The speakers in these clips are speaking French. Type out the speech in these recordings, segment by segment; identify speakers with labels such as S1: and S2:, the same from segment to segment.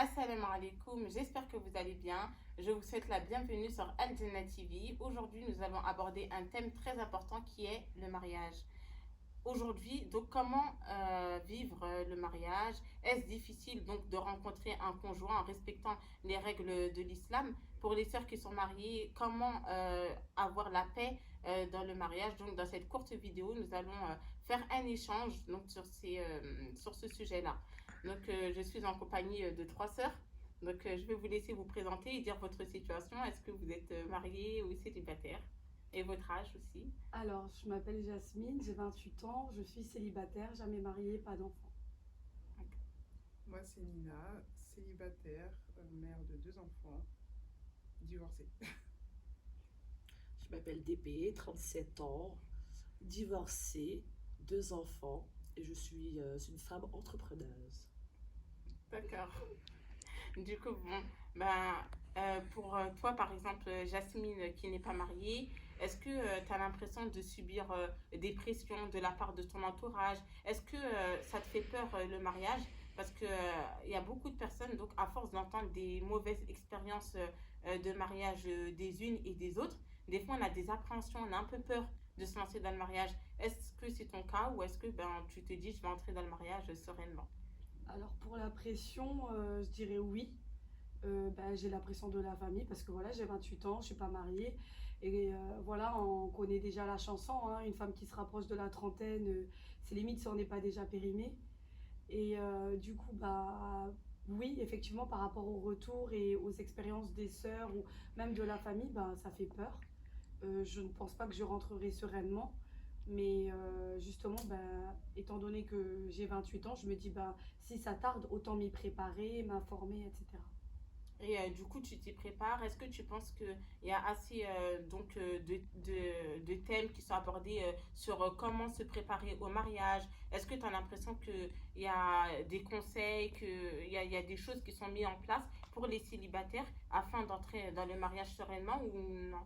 S1: Assalamu alaikum, j'espère que vous allez bien. Je vous souhaite la bienvenue sur Al Jannah TV. Aujourd'hui, nous allons aborder un thème très important qui est le mariage. Aujourd'hui, donc comment vivre le mariage? Est-ce difficile donc de rencontrer un conjoint en respectant les règles de l'islam? Pour les sœurs qui sont mariées, comment avoir la paix dans le mariage? Donc dans cette courte vidéo, nous allons faire un échange donc sur ce sujet-là. Donc je suis en compagnie de trois sœurs. Donc je vais vous laisser vous présenter et dire votre situation. Est-ce que vous êtes mariée ou célibataire? Et votre âge aussi?
S2: Alors, je m'appelle Jasmine, j'ai 28 ans, je suis célibataire, jamais mariée, pas d'enfant.
S3: Moi, c'est Nina, célibataire, mère de 2 enfants, divorcée.
S4: Je m'appelle DP, 37 ans, divorcée, 2 enfants et je suis une femme entrepreneuse.
S1: D'accord. Du coup, bon, pour toi, par exemple, Jasmine, qui n'est pas mariée, est-ce que tu as l'impression de subir des pressions de la part de ton entourage? Est-ce que ça te fait peur le mariage? Parce que il y a beaucoup de personnes, donc à force d'entendre des mauvaises expériences de mariage des unes et des autres, des fois on a des appréhensions, on a un peu peur de se lancer dans le mariage. Est-ce que c'est ton cas ou est-ce que tu te dis je vais entrer dans le mariage sereinement?
S2: Alors, pour la pression, je dirais oui. J'ai la pression de la famille parce que voilà, j'ai 28 ans, je suis pas mariée. Et voilà, on connaît déjà la chanson, hein, une femme qui se rapproche de la trentaine, c'est limite si on n'est pas déjà périmé. Et du coup, oui, effectivement, par rapport au retour et aux expériences des sœurs ou même de la famille, ça fait peur. Je ne pense pas que je rentrerai sereinement. Mais justement, étant donné que j'ai 28 ans, je me dis, si ça tarde, autant m'y préparer, m'informer, etc.
S1: Et du coup, tu t'y prépares. Est-ce que tu penses qu'il y a assez de thèmes qui sont abordés sur comment se préparer au mariage? Est-ce que tu as l'impression qu'il y a des conseils, il y a des choses qui sont mises en place pour les célibataires afin d'entrer dans le mariage sereinement ou non?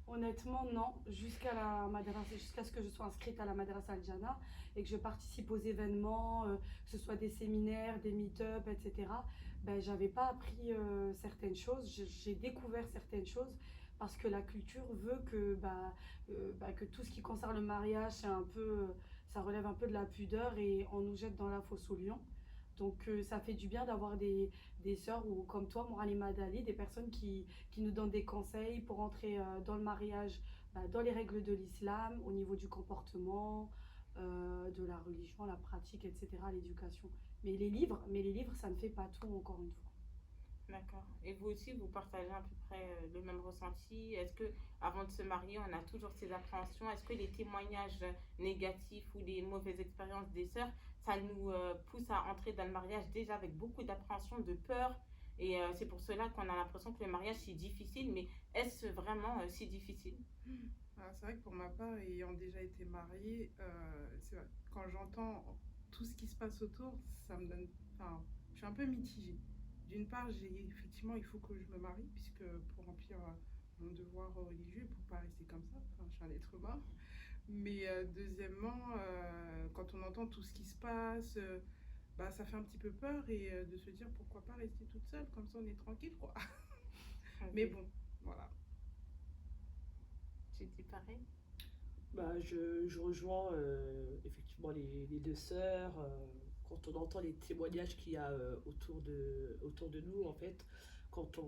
S2: Honnêtement, non. Jusqu'à la madrasa, jusqu'à ce que je sois inscrite à la Madrasa Al Jana et que je participe aux événements, que ce soit des séminaires, des meet-up, etc. J'avais pas appris certaines choses. J'ai découvert certaines choses parce que la culture veut que tout ce qui concerne le mariage, ça relève un peu de la pudeur et on nous jette dans la fosse au lion. Donc ça fait du bien d'avoir des sœurs ou comme toi, Mouralima Dali, des personnes qui nous donnent des conseils pour entrer dans le mariage, dans les règles de l'islam, au niveau du comportement, de la religion, la pratique, etc., l'éducation. Mais les livres, ça ne fait pas tout, encore une fois.
S1: D'accord. Et vous aussi, vous partagez à peu près le même ressenti? Est-ce que avant de se marier, on a toujours ces appréhensions? Est-ce que les témoignages négatifs ou les mauvaises expériences des sœurs, ça nous pousse à entrer dans le mariage déjà avec beaucoup d'appréhension, de peur? Et c'est pour cela qu'on a l'impression que le mariage c'est difficile, mais est-ce vraiment si difficile?
S3: C'est vrai que pour ma part, ayant déjà été mariée, c'est vrai, quand j'entends tout ce qui se passe autour, ça me donne. Enfin, je suis un peu mitigée. D'une part, effectivement, il faut que je me marie, puisque pour remplir mon devoir religieux, pour pas rester comme ça, enfin, je suis un être humain. Mais deuxièmement, quand on entend tout ce qui se passe, ça fait un petit peu peur et de se dire pourquoi pas rester toute seule, comme ça on est tranquille, quoi. Mais
S1: Ok.
S3: bon, voilà.
S1: Tu dis pareil?
S4: Je rejoins effectivement les deux sœurs. Quand on entend les témoignages qu'il y a autour de nous, en fait, quand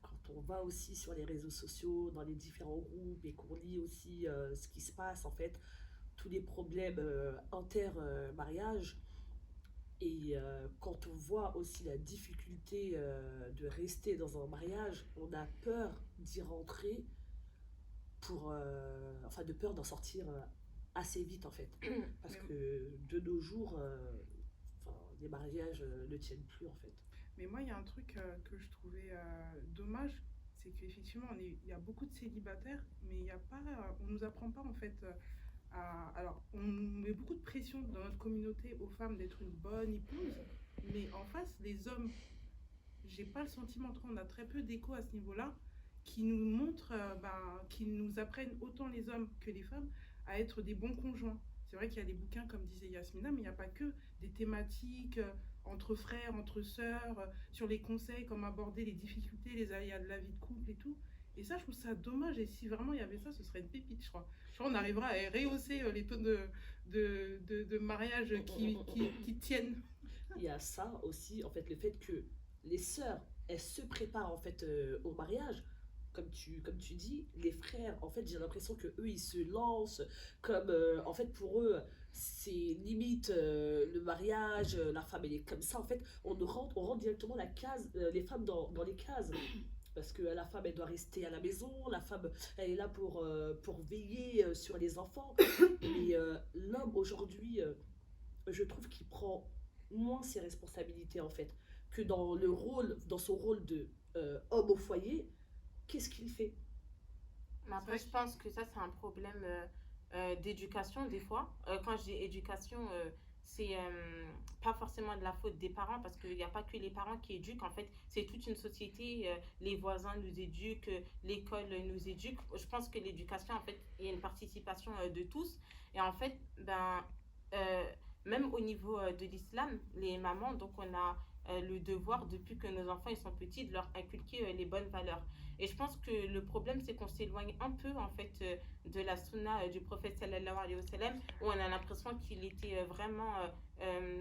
S4: quand on va aussi sur les réseaux sociaux, dans les différents groupes et qu'on lit aussi ce qui se passe, en fait, tous les problèmes inter-mariage. Et quand on voit aussi la difficulté de rester dans un mariage, on a peur d'y rentrer enfin de peur d'en sortir assez vite en fait. Parce
S3: Mais
S4: que de nos jours, enfin, les mariages ne tiennent plus en fait.
S3: Mais moi, il y a un truc que je trouvais dommage, c'est qu'effectivement, il y a beaucoup de célibataires, mais il y a pas, on nous apprend pas en fait alors, on met beaucoup de pression dans notre communauté aux femmes d'être une bonne épouse, mais en face, les hommes, j'ai pas le sentiment, en tout cas, on a très peu d'écho à ce niveau-là, qui nous montrent, qui nous apprennent autant les hommes que les femmes à être des bons conjoints. C'est vrai qu'il y a des bouquins, comme disait Yasmina, mais il n'y a pas que des thématiques entre frères, entre sœurs, sur les conseils, comme aborder les difficultés, les aléas de la vie de couple et tout. Et ça, je trouve ça dommage. Et si vraiment il y avait ça, ce serait une pépite, je crois. Je crois qu'on arrivera à rehausser les taux de mariage qui tiennent.
S4: Il y a ça aussi, en fait, le fait que les sœurs, elles se préparent en fait au mariage. Comme tu dis, les frères, en fait, j'ai l'impression que eux, ils se lancent comme, en fait, pour eux, c'est limite le mariage, la femme, elle est comme ça. En fait, on rentre directement les femmes dans les cases. Parce que la femme, elle doit rester à la maison, la femme, elle est là pour veiller sur les enfants. Et l'homme, aujourd'hui, je trouve qu'il prend moins ses responsabilités, en fait, que dans son rôle de homme au foyer. Qu'est-ce qu'il fait?
S1: Mais après, je pense que ça, c'est un problème d'éducation, des fois. Quand je dis éducation, c'est pas forcément de la faute des parents, parce qu'il n'y a pas que les parents qui éduquent. En fait, c'est toute une société. Les voisins nous éduquent, l'école nous éduque. Je pense que l'éducation, en fait, il y a une participation de tous. Et en fait, euh, même au niveau de l'islam, les mamans, donc on a le devoir, depuis que nos enfants ils sont petits, de leur inculquer les bonnes valeurs. Et je pense que le problème, c'est qu'on s'éloigne un peu, en fait, de la sunna du prophète sallallahu alayhi wa sallam, où on a l'impression qu'il était vraiment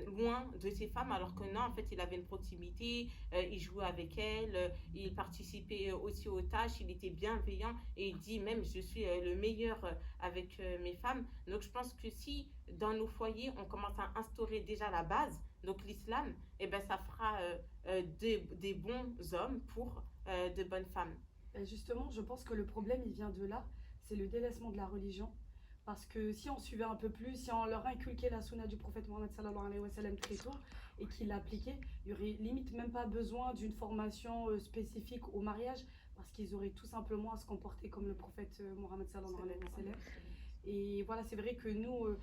S1: loin de ses femmes, alors que non, en fait, il avait une proximité, il jouait avec elles, il participait aussi aux tâches, il était bienveillant, et il dit même, je suis le meilleur avec mes femmes. Donc je pense que si dans nos foyers, on commence à instaurer déjà la base, donc l'islam, eh ben, ça fera des bons hommes pour de bonnes femmes.
S2: Et justement, je pense que le problème, il vient de là, c'est le délaissement de la religion. Parce que si on suivait un peu plus, si on leur inculquait la sunna du prophète Mohammed sallallahu alayhi wa sallam très tôt et qu'ils l'appliquaient, il y aurait limite même pas besoin d'une formation spécifique au mariage, parce qu'ils auraient tout simplement à se comporter comme le prophète Mohammed sallallahu alayhi wa sallam. Et voilà, c'est vrai que nous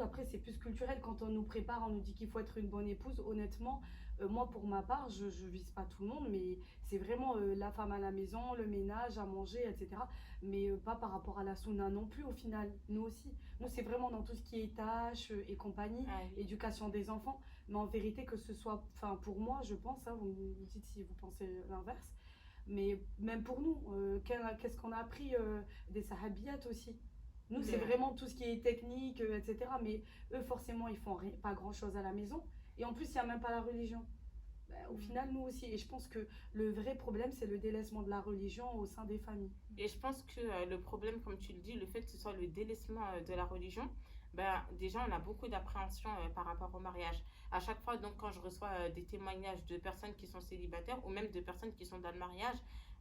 S2: après, c'est plus culturel. Quand on nous prépare, on nous dit qu'il faut être une bonne épouse. Honnêtement, moi, pour ma part, je vise pas tout le monde, mais c'est vraiment la femme à la maison, le ménage, à manger, etc. Mais pas par rapport à la sunna non plus, au final. Nous aussi. Nous, c'est vraiment dans tout ce qui est tâches et compagnie,
S1: Ah oui.
S2: éducation des enfants. Mais en vérité, que ce soit, enfin, pour moi, je pense, hein, vous me dites si vous pensez l'inverse, mais même pour nous, qu'est-ce qu'on a appris des sahabiyat aussi. Nous, c'est
S1: Mais,
S2: vraiment tout ce qui est technique, etc. Mais eux, forcément, ils font pas grand-chose à la maison. Et en plus, il n'y a même pas la religion. Ben, au final, nous aussi. Et je pense que le vrai problème, c'est le délaissement de la religion au sein des familles.
S1: et je pense que le problème, comme tu le dis, le fait que ce soit le délaissement de la religion, ben, déjà, on a beaucoup d'appréhension par rapport au mariage. À chaque fois, donc, quand je reçois des témoignages de personnes qui sont célibataires ou même de personnes qui sont dans le mariage,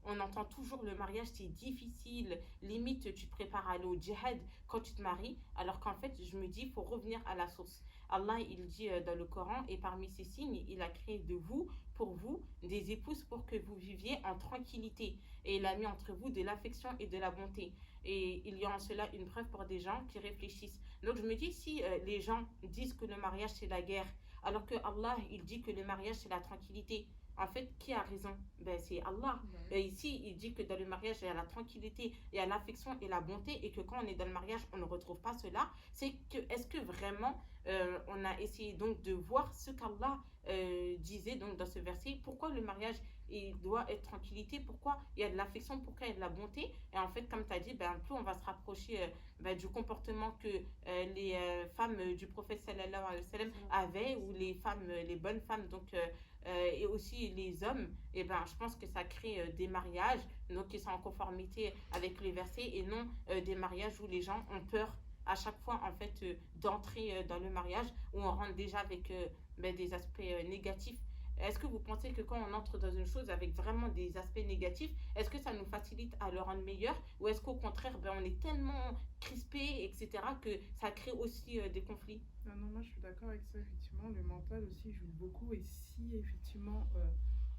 S1: on entend toujours le mariage, c'est difficile. Limite, tu te prépares à aller au djihad quand tu te maries. Alors qu'en fait, je me dis, il faut revenir à la source. Allah, il dit dans le Coran, et parmi ces signes, il a créé de vous, pour vous, des épouses pour que vous viviez en tranquillité. Et il a mis entre vous de l'affection et de la bonté. Et il y a en cela une preuve pour des gens qui réfléchissent. Donc je me dis, si les gens disent que le mariage c'est la guerre, alors que Allah il dit que le mariage c'est la tranquillité, en fait, qui a raison? Ben, c'est Allah. Et ici, il dit que dans le mariage, il y a la tranquillité, il y a l'affection et la bonté, et que quand on est dans le mariage, on ne retrouve pas cela. C'est que, est-ce que vraiment, on a essayé donc de voir ce qu'Allah disait donc dans ce verset? Pourquoi le mariage il doit être tranquillité? Pourquoi il y a de l'affection? Pourquoi il y a de la bonté? Et en fait, comme tu as dit, ben, plus on va se rapprocher ben, du comportement que les femmes du prophète sallallahu alayhi wa sallam avaient, ou les femmes, les bonnes femmes, donc et aussi les hommes, et ben, je pense que ça crée des mariages donc, qui sont en conformité avec les versets, et non des mariages où les gens ont peur à chaque fois en fait d'entrer dans le mariage, où on rentre déjà avec ben, des aspects négatifs. Est-ce que vous pensez que quand on entre dans une chose avec vraiment des aspects négatifs, est-ce que ça nous facilite à le rendre meilleur, ou est-ce qu'au contraire, ben, on est tellement crispé, etc., que ça crée aussi des conflits?
S3: Non, non, moi je suis d'accord avec ça, effectivement. Le mental aussi joue beaucoup. Et si effectivement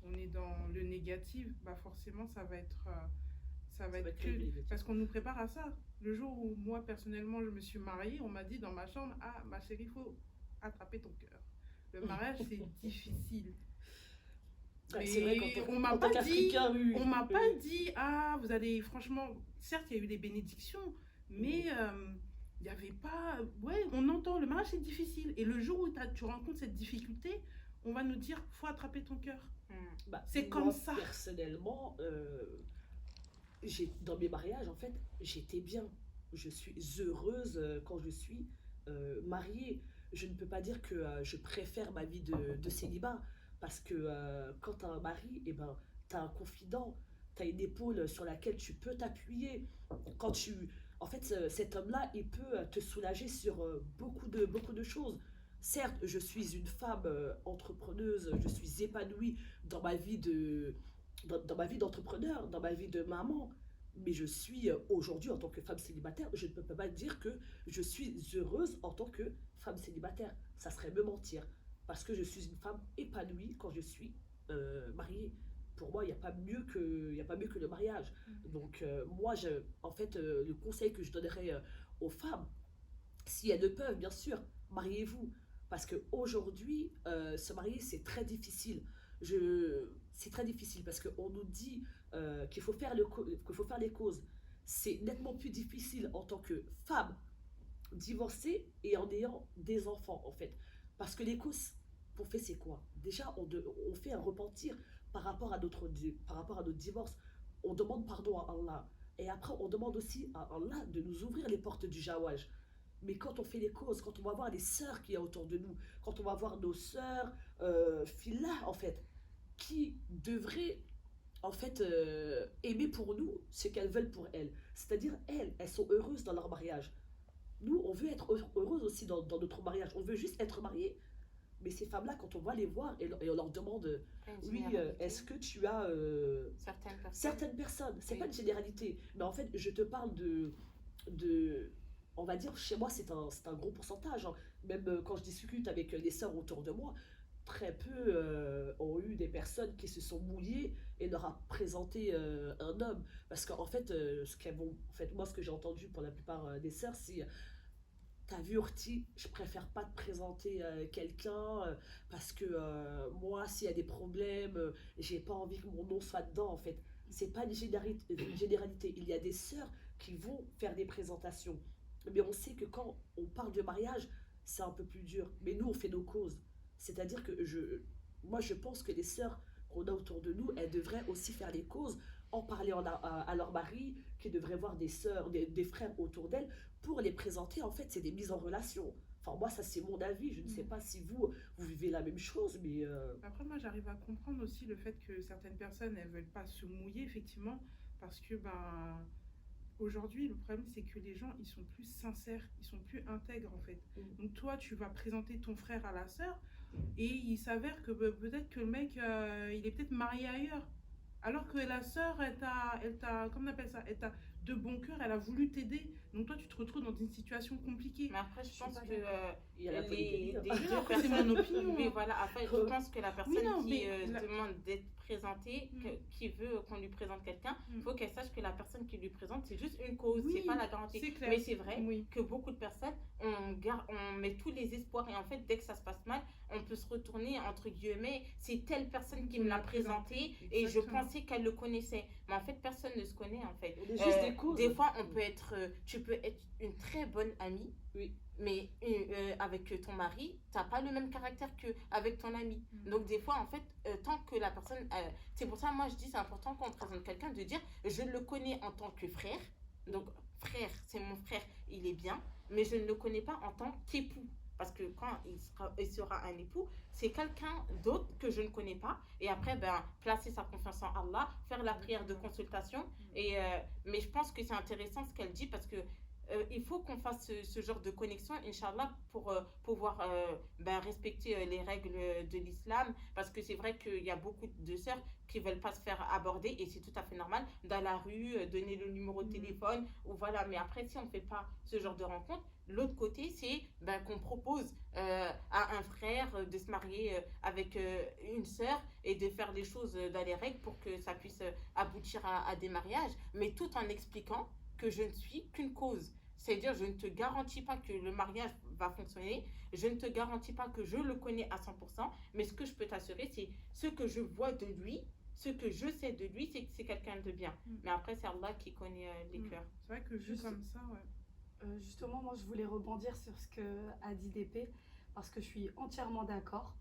S3: on est dans le négatif, bah forcément ça va être que. Parce qu'on nous prépare à ça. Le jour où moi personnellement je me suis mariée, on m'a dit dans ma chambre: Ah, ma chérie, il faut attraper ton cœur. Le mariage c'est difficile.
S4: Ouais, c'est vrai,
S3: Mais on m'a pas dit, ah, vous allez, franchement, certes, il y a eu des bénédictions, mais il n'y avait pas, ouais, on entend, le mariage c'est difficile. Et le jour où tu rencontres cette difficulté, on va nous dire faut attraper ton cœur.
S4: Bah,
S3: C'est
S4: moi,
S3: comme ça.
S4: personnellement, dans mes mariages, en fait, j'étais bien. Je suis heureuse quand je suis mariée. Je ne peux pas dire que je préfère ma vie de célibat, parce que quand tu as un mari, eh ben, tu as un confident, tu as une épaule sur laquelle tu peux t'appuyer. Quand tu... En fait, cet homme-là, il peut te soulager sur beaucoup de choses. Certes, je suis une femme entrepreneuse, je suis épanouie dans ma vie dans ma vie d'entrepreneur, dans ma vie de maman. Mais je suis aujourd'hui, en tant que femme célibataire, je ne peux pas dire que je suis heureuse en tant que femme célibataire. Ça serait me mentir. Parce que je suis une femme épanouie quand je suis mariée. Pour moi, il n'y a pas mieux il y a pas mieux que le mariage. Donc, moi, en fait, le conseil que je donnerais aux femmes, si elles le peuvent, bien sûr, mariez-vous. Parce qu'aujourd'hui, se marier, c'est très difficile. C'est très difficile parce qu'on nous dit qu'il faut faire les causes. C'est nettement plus difficile en tant que femme divorcée et en ayant des enfants, en fait. Parce que les causes qu'on fait, c'est quoi? Déjà, on fait un repentir par rapport à notre divorce. On demande pardon à Allah. Et après, on demande aussi à Allah de nous ouvrir les portes du jawaj. Mais quand on fait les causes, quand on va voir les sœurs qu'il y a autour de nous, quand on va voir nos sœurs, filles-là, en fait, qui devraient, en fait, aimer pour nous ce qu'elles veulent pour elles. C'est-à-dire, elles sont heureuses dans leur mariage. Nous, on veut être heureuses aussi dans notre mariage. On veut juste être mariés. Mais ces femmes-là, quand on va les voir et on leur demande, oui, est-ce que tu as certaines personnes, c'est pas une généralité, mais en fait, je te parle de on va dire, chez moi, c'est un gros pourcentage, hein. Même quand je discute avec les sœurs autour de moi, très peu ont eu des personnes qui se sont mouillées et leur a présenté un homme. Parce qu'en fait, en fait, moi, ce que j'ai entendu pour la plupart des sœurs, c'est: t'as vu Orti, je préfère pas te présenter quelqu'un parce que moi, s'il y a des problèmes, j'ai pas envie que mon nom soit dedans, en fait. C'est pas une généralité. Il y a des sœurs qui vont faire des présentations. Mais on sait que quand on parle de mariage, c'est un peu plus dur. Mais nous, on fait nos causes. C'est-à-dire que moi, je pense que les sœurs qu'on a autour de nous, elles devraient aussi faire les causes, en parler à leur mari, qui devraient voir des sœurs, des frères autour d'elles, pour les présenter. En fait, c'est des mises en relation. Enfin, moi, ça, c'est mon avis. Je ne sais pas si vous vivez la même chose, mais...
S3: Après, moi, j'arrive à comprendre aussi le fait que certaines personnes, elles veulent pas se mouiller, effectivement, parce que, ben, aujourd'hui, le problème, c'est que les gens, ils sont plus sincères, ils sont plus intègres, en fait. Donc, toi, tu vas présenter ton frère à la sœur, et il s'avère que peut-être que le mec, il est peut-être marié ailleurs. Alors que la sœur, comment on appelle ça? Elle t'a de bon cœur, elle a voulu t'aider. Donc toi, tu te retrouves dans une situation compliquée.
S1: Mais après, je pense que
S4: il y a la
S1: les
S4: polygamie,
S1: deux
S3: après, c'est
S1: personnes.
S3: mon opinion.
S1: Mais voilà, après, je pense que la personne
S3: non,
S1: qui
S3: mais
S1: demande d'être présentée, qui veut qu'on lui présente quelqu'un, il faut qu'elle sache que la personne qui lui présente, c'est juste une cause,
S3: Oui,
S1: c'est pas la garantie.
S3: c'est clair.
S1: Mais c'est vrai
S3: Oui.
S1: que beaucoup de personnes, on met tous les espoirs et en fait, dès que ça se passe mal, on peut se retourner entre guillemets, c'est telle personne qui me l'a présenté et je
S3: Exactement.
S1: pensais qu'elle le connaissait. Mais en fait, personne ne se connaît en fait.
S4: On est juste des causes.
S1: Des fois, tu peux être une très bonne amie,
S4: Oui.
S1: mais avec ton mari, t'as pas le même caractère qu'avec ton ami. Donc des fois, en fait, tant que la personne... c'est pour ça, moi, je dis, c'est important quand on présente quelqu'un de dire, je le connais en tant que frère. Donc, frère, c'est mon frère, il est bien, mais je ne le connais pas en tant qu'époux. Parce que quand il sera un époux, c'est quelqu'un d'autre que je ne connais pas. Et après, ben, placer sa confiance en Allah, faire la prière de consultation. Mais je pense que c'est intéressant ce qu'elle dit parce que il faut qu'on fasse ce genre de connexion, Inch'Allah, pour pouvoir ben, respecter les règles de l'islam. Parce que c'est vrai qu'il y a beaucoup de sœurs qui ne veulent pas se faire aborder et c'est tout à fait normal dans la rue, donner le numéro de téléphone. Ou voilà. Mais après, si on ne fait pas ce genre de rencontre, l'autre côté, c'est ben, qu'on propose à un frère de se marier avec une sœur et de faire les choses dans les règles pour que ça puisse aboutir à des mariages, mais tout en expliquant que je ne suis qu'une cause. C'est-à-dire, je ne te garantis pas que le mariage va fonctionner, je ne te garantis pas que je le connais à 100%, mais ce que je peux t'assurer, c'est ce que je vois de lui, ce que je sais de lui, c'est que c'est quelqu'un de bien. Mais après, c'est Allah qui connaît les cœurs.
S3: C'est vrai que vu comme ça, ouais.
S2: Justement, moi, je voulais rebondir sur ce que a dit DP, parce que je suis entièrement d'accord.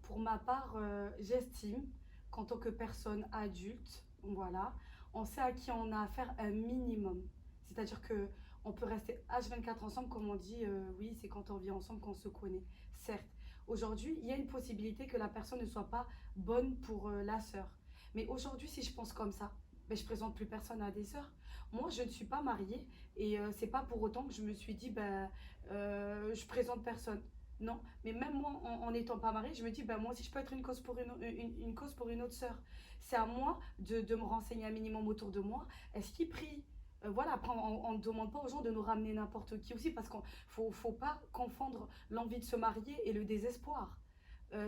S2: Pour ma part, j'estime qu'en tant que personne adulte, voilà, on sait à qui on a affaire un minimum. C'est-à-dire que on peut rester H24 ensemble, comme on dit, oui, c'est quand on vit ensemble qu'on se connaît. Certes, aujourd'hui, il y a une possibilité que la personne ne soit pas bonne pour la sœur. Mais aujourd'hui, si je pense comme ça, ben, je présente plus personne à des sœurs. Moi, je ne suis pas mariée et c'est pas pour autant que je me suis dit, ben, je présente personne. Non, mais même moi, en n'étant pas mariée, je me dis, ben, moi aussi, je peux être une cause pour une cause pour une autre sœur. C'est à moi de me renseigner un minimum autour de moi. Est-ce qu'ils prient? Voilà, après, on ne demande pas aux gens de nous ramener n'importe qui aussi, parce qu'il faut pas confondre l'envie de se marier et le désespoir.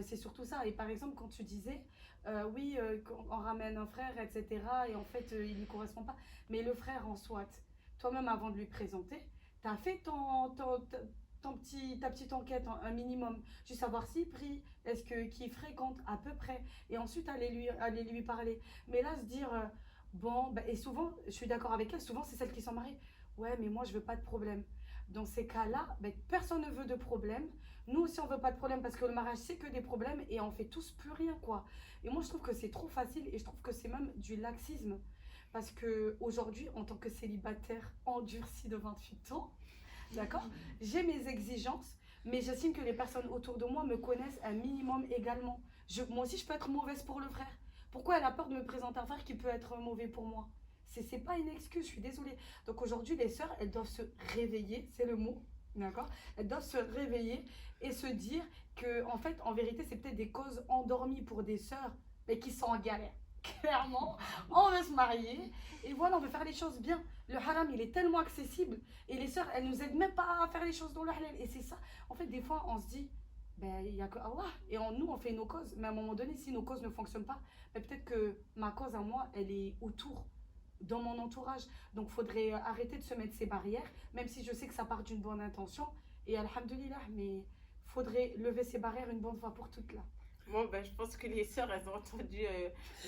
S2: C'est surtout ça. Et par exemple, quand tu disais, oui, on ramène un frère, etc., et en fait, il ne lui correspond pas. Mais le frère en soit, toi-même, avant de lui présenter, tu as fait ta petite enquête, un minimum, juste savoir s'il prie, est-ce que qui fréquente à peu près, et ensuite aller lui parler. Mais là, se dire, bon, bah, et souvent, je suis d'accord avec elle, souvent, c'est celles qui sont mariées. Ouais, mais moi, je veux pas de problème. Dans ces cas-là, bah, personne ne veut de problème. Nous aussi, on veut pas de problème parce que le mariage, c'est que des problèmes et on fait tous plus rien, quoi. Et moi, je trouve que c'est trop facile et je trouve que c'est même du laxisme. Parce que aujourd'hui, en tant que célibataire endurci de 28 ans, d'accord, j'ai mes exigences, mais j'estime que les personnes autour de moi me connaissent un minimum également. Moi aussi, je peux être mauvaise pour le frère. Pourquoi elle a peur de me présenter un frère qui peut être mauvais pour moi? C'est pas une excuse, je suis désolée. Donc aujourd'hui, les sœurs, elles doivent se réveiller, c'est le mot, d'accord? Elles doivent se réveiller et se dire que, en fait, en vérité, c'est peut-être des causes endormies pour des sœurs, mais qui sont en galère. Clairement, on veut se marier et voilà, on veut faire les choses bien. Le haram, il est tellement accessible et les sœurs, elles nous aident même pas à faire les choses dans le halal. Et c'est ça, en fait, des fois, on se dit, ben, il n'y a que Allah. Et nous, on fait nos causes. Mais à un moment donné, si nos causes ne fonctionnent pas, ben, peut-être que ma cause à moi, elle est autour, dans mon entourage. Donc, il faudrait arrêter de se mettre ces barrières, même si je sais que ça part d'une bonne intention. Et alhamdoulilah, mais faudrait lever ces barrières une bonne fois pour toutes là.
S1: Bon, ben, je pense que les sœurs, elles ont entendu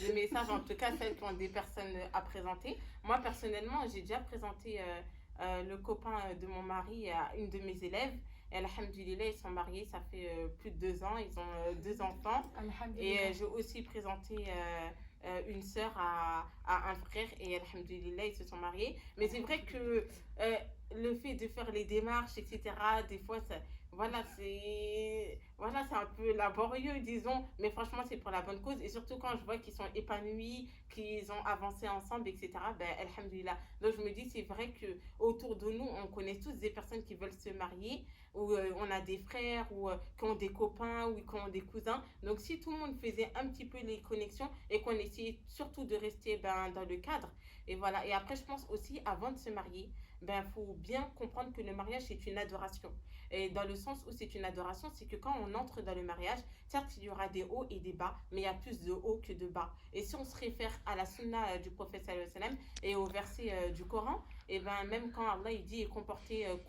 S1: le message, en tout cas celles qui ont des personnes à présenter. Moi, personnellement, j'ai déjà présenté le copain de mon mari à une de mes élèves. Et alhamdoulilah, ils sont mariés, ça fait plus de 2 ans, ils ont 2 enfants. Et j'ai aussi présenté une sœur à un frère et alhamdoulilah, ils se sont mariés. Mais c'est vrai que le fait de faire les démarches, etc., des fois, c'est un peu laborieux, disons, mais franchement, c'est pour la bonne cause. Et surtout quand je vois qu'ils sont épanouis, qu'ils ont avancé ensemble, etc., ben, alhamdoulilah. Donc, je me dis, c'est vrai que autour de nous, on connaît tous des personnes qui veulent se marier, ou on a des frères, ou qui ont des copains, ou qui ont des cousins. Donc, si tout le monde faisait un petit peu les connexions et qu'on essayait surtout de rester ben, dans le cadre, et voilà. Et après, je pense aussi, avant de se marier, ben, faut bien comprendre que le mariage, c'est une adoration. Et dans le sens où c'est une adoration, c'est que quand on entre dans le mariage, certes, il y aura des hauts et des bas, mais il y a plus de hauts que de bas. Et si on se réfère à la sunna du prophète sallallahu alayhi wa sallam et au verset du Coran, et ben même quand Allah il dit comportez-vous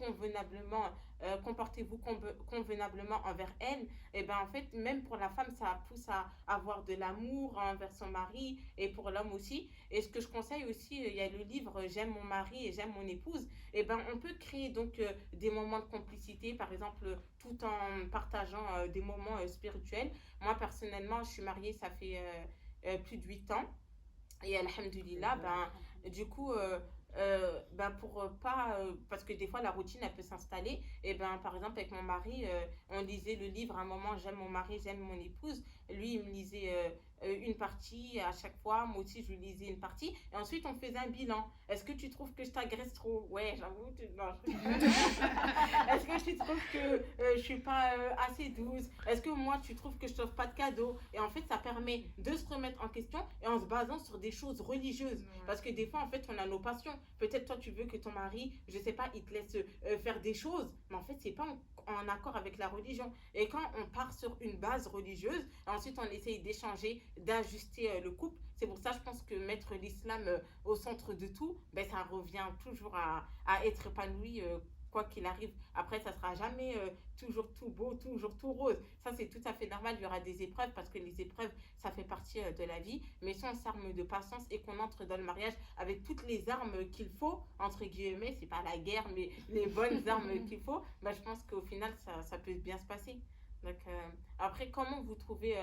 S1: convenablement envers elle, et ben en fait, même pour la femme, ça pousse à avoir de l'amour envers son mari et pour l'homme aussi. Et ce que je conseille aussi, il y a le livre J'aime mon mari et j'aime mon épouse. Et ben on peut créer donc des moments de complicité, par exemple, tout en partageant des moments spirituels. Moi, personnellement, je suis mariée, ça fait plus de 8 ans. Et alhamdulillah, ben, du coup, ben pour pas. Parce que des fois, la routine, elle peut s'installer. Et ben, par exemple, avec mon mari, on lisait le livre à un moment, J'aime mon mari, j'aime mon épouse. Lui, il me lisait une partie à chaque fois. Moi aussi, je lui lisais une partie. Et ensuite, on faisait un bilan. Est-ce que tu trouves que je t'agresse trop? Ouais, j'avoue. Non, est-ce que tu trouves que je suis pas assez douce? Est-ce que moi, tu trouves que je t'offre pas de cadeaux? Et en fait, ça permet de se remettre en question et en se basant sur des choses religieuses. Parce que des fois, en fait, on a nos passions. Peut-être toi, tu veux que ton mari, je sais pas, il te laisse faire des choses. Mais en fait, c'est pas en accord avec la religion. Et quand on part sur une base religieuse, ensuite on essaye d'échanger, d'ajuster le couple. C'est pour ça, je pense que mettre l'islam au centre de tout, ben, ça revient toujours à être épanoui quoi qu'il arrive. Après, ça sera jamais toujours tout beau, toujours tout rose. Ça, c'est tout à fait normal. Il y aura des épreuves parce que les épreuves, ça fait partie de la vie. Mais si on s'arme de patience et qu'on entre dans le mariage avec toutes les armes qu'il faut, entre guillemets, c'est pas la guerre, mais les bonnes armes qu'il faut, ben, je pense qu'au final, ça peut bien se passer. Donc, après, comment vous trouvez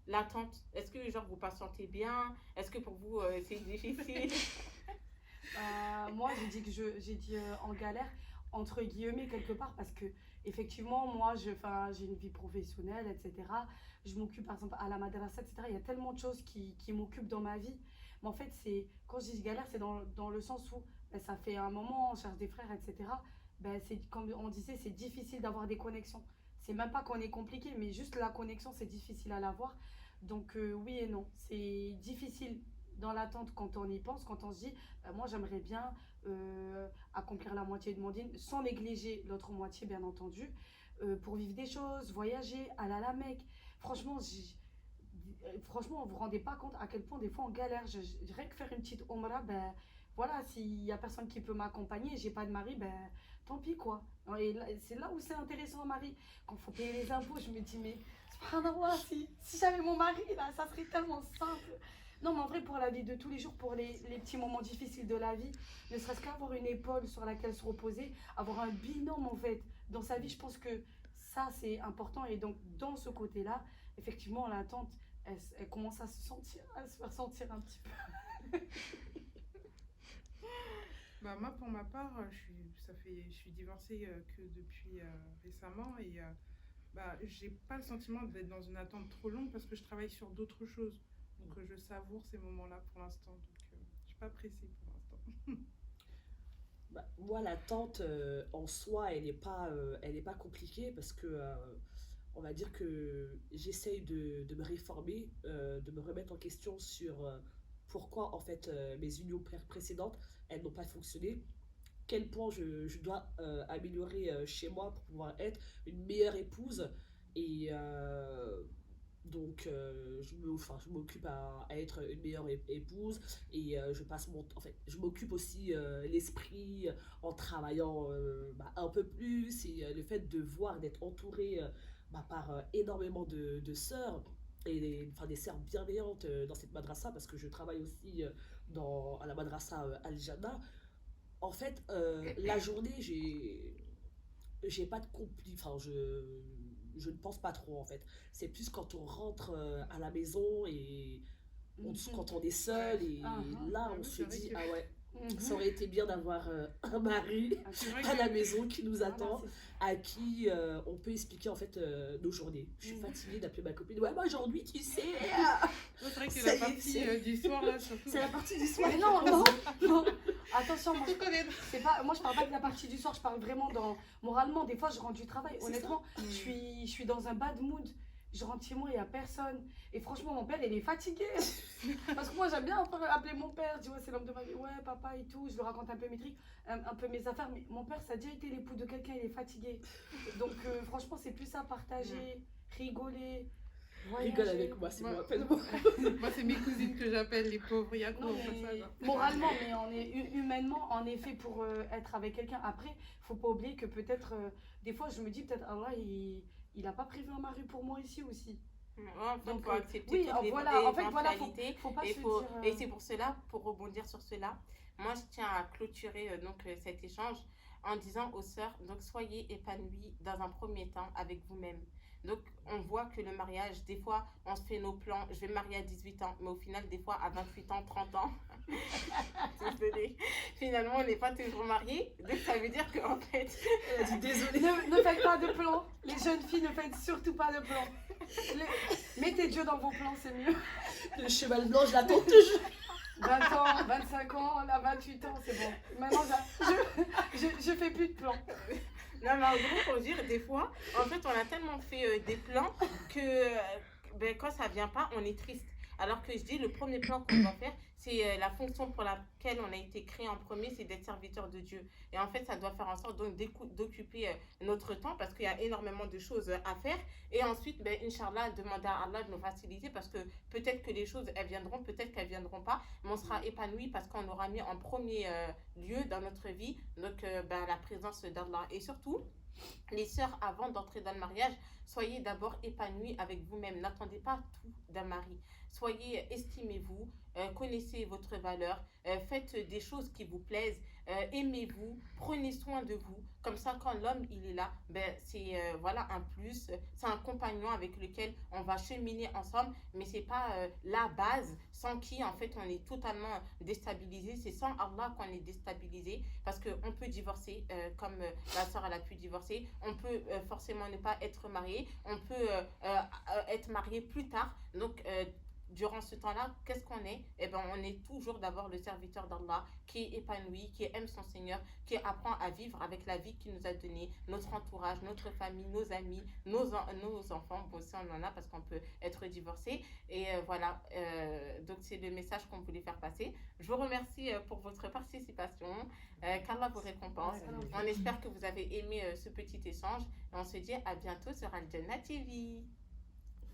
S1: l'attente? Est-ce que genre vous patientez bien? Est-ce que pour vous c'est difficile?
S2: Moi, j'ai dit en galère, entre guillemets, quelque part, parce que, effectivement, moi, enfin, j'ai une vie professionnelle, etc. Je m'occupe, par exemple, à la madrasa, etc. Il y a tellement de choses qui m'occupent dans ma vie. Mais en fait, quand je dis galère, c'est dans le sens où ben, ça fait un moment, on cherche des frères, etc. Ben, comme on disait, c'est difficile d'avoir des connexions. C'est même pas qu'on est compliqué, mais juste la connexion, c'est difficile à l'avoir. Donc, oui et non. C'est difficile dans l'attente quand on y pense, quand on se dit moi, j'aimerais bien accomplir la moitié de mon dîne, sans négliger l'autre moitié, bien entendu, pour vivre des choses, voyager, aller à la Mecque. Franchement, franchement, on ne vous rendez pas compte à quel point des fois on galère. Je dirais que faire une petite omra, ben voilà, s'il n'y a personne qui peut m'accompagner, j'ai pas de mari, ben tant pis quoi. Et c'est là où c'est intéressant, mari. Quand il faut payer les impôts, je me dis, mais subhanallah, si j'avais mon mari, là, ça serait tellement simple. Non, mais en vrai, pour la vie de tous les jours, pour les petits moments difficiles de la vie, ne serait-ce qu'avoir une épaule sur laquelle se reposer, avoir un binôme, en fait, dans sa vie, je pense que ça, c'est important. Et donc, dans ce côté-là, effectivement, l'attente, elle commence à se faire sentir un petit peu.
S3: Bah, moi, pour ma part, je suis divorcée que depuis récemment et bah, j'ai pas le sentiment d'être dans une attente trop longue parce que je travaille sur d'autres choses. Donc, je savoure ces moments-là pour l'instant. Donc, je suis pas pressée pour l'instant.
S4: Bah, moi, l'attente en soi, elle est pas compliquée parce que on va dire que j'essaye de me réformer, de me remettre en question sur pourquoi en fait mes unions précédentes, elles n'ont pas fonctionné, quel point je dois améliorer chez moi pour pouvoir être une meilleure épouse. Et je m'occupe à être une meilleure épouse et je passe en fait, je m'occupe aussi l'esprit en travaillant bah, un peu plus et le fait de voir, d'être entourée bah, par énormément de sœurs et enfin, des sœurs bienveillantes dans cette madrasa parce que je travaille aussi à la madrasa Al-Jannah. En fait, la journée, j'ai pas de compli, enfin je ne pense pas trop en fait. C'est plus quand on rentre à la maison et quand on est seul
S3: Ouais.
S4: et là
S3: Ah
S4: on
S3: oui,
S4: se
S3: c'est vrai
S4: dit
S3: que
S4: ah ouais, ça aurait été bien d'avoir un mari
S3: c'est vrai
S4: à la
S3: que
S4: maison qui nous
S2: Voilà,
S4: attend, à qui on peut expliquer en fait nos journées. Je suis fatiguée d'appeler ma copine. Ouais, moi aujourd'hui, tu sais,
S3: c'est vrai que
S4: ça
S3: la
S4: y est,
S3: partie du soir là surtout.
S4: c'est la partie du soir.
S2: mais non, non, non. Attention, moi,
S3: Je connais.
S2: moi je parle pas de la partie du soir, je parle vraiment moralement. Des fois, je rentre du travail.
S4: C'est
S2: Honnêtement,
S3: ça.
S2: je suis dans un bad mood. Je rentre chez moi, il n'y a personne. Et franchement, mon père, il est fatigué. Parce que moi, j'aime bien appeler mon père. Je dis, ouais, c'est l'homme de ma vie. Ouais, papa et tout. Je lui raconte un peu mes trucs, un peu mes affaires. Mais mon père, ça a déjà été l'époux de quelqu'un, il est fatigué. Donc, franchement, c'est plus ça, partager, rigoler, voyager.
S4: Rigole avec moi, c'est
S3: Ouais.
S4: bon, appelle-moi.
S3: Moi, c'est mes cousines que j'appelle les pauvres. Il y a quoi
S2: Non,
S3: on fait ça,
S2: mais
S3: genre.
S2: moralement, mais on est humainement, en effet, pour être avec quelqu'un. Après, faut pas oublier que peut-être, des fois, je me dis, peut-être Allah, il a pas prévu un mari pour moi ici aussi.
S1: Ouais, en fait,
S2: Donc,
S1: faut accepter
S2: oui,
S1: toutes les
S2: voilà, en fait, voilà,
S1: éventualités.
S2: faut pas
S1: Et,
S2: se
S1: faut,
S2: dire.
S1: et c'est pour cela, pour rebondir sur cela, moi je tiens à clôturer cet échange en disant aux sœurs, donc soyez épanouies dans un premier temps avec vous-même. Donc on voit que le mariage, des fois on se fait nos plans, je vais me marier à 18 ans, mais au final des fois à 28 ans, 30 ans, désolée, finalement on n'est pas toujours mariés. Donc ça veut dire qu'en fait,
S4: Elle a dit désolée.
S2: Ne faites pas de plans. Les jeunes filles, ne faites surtout pas de plans. Mettez Dieu dans vos plans, c'est mieux.
S4: Le cheval blanc, je l'attends toujours.
S2: 20 ans, 25 ans, on a 28 ans, c'est bon. Maintenant, je fais plus de plans.
S1: non mais en gros pour dire, des fois, en fait on a tellement fait des plans que ben, quand ça vient pas, on est triste. Alors que je dis, le premier plan qu'on doit faire, c'est la fonction pour laquelle on a été créé en premier, c'est d'être serviteur de Dieu. Et en fait, ça doit faire en sorte donc d'occuper notre temps parce qu'il y a énormément de choses à faire. Et ensuite, ben, Inch'Allah, demander à Allah de nous faciliter parce que peut-être que les choses, elles viendront, peut-être qu'elles viendront pas, mais on sera épanoui parce qu'on aura mis en premier lieu dans notre vie donc, ben, la présence d'Allah. Et surtout, les sœurs, avant d'entrer dans le mariage, soyez d'abord épanouies avec vous-même. N'attendez pas tout d'un mari. Soyez, estimez-vous, connaissez votre valeur, faites des choses qui vous plaisent, aimez-vous, prenez soin de vous. Comme ça, quand l'homme il est là, ben, c'est voilà un plus, c'est un compagnon avec lequel on va cheminer ensemble, mais c'est pas la base sans qui en fait on est totalement déstabilisé. C'est sans Allah qu'on est déstabilisé parce qu'on peut divorcer comme la sœur elle a pu divorcer, on peut forcément ne pas être marié, on peut être marié plus tard. Donc durant ce temps-là, qu'est-ce qu'on est? Eh ben, on est toujours d'abord le serviteur d'Allah qui est épanoui, qui aime son Seigneur, qui apprend à vivre avec la vie qu'il nous a donnée, notre entourage, notre famille, nos amis, nos enfants. Bon, aussi, on en a parce qu'on peut être divorcé. Et voilà, donc c'est le message qu'on voulait faire passer. Je vous remercie pour votre participation. Qu'Allah vous récompense. On espère que vous avez aimé ce petit échange. Et on se dit à bientôt sur Al Jannah TV.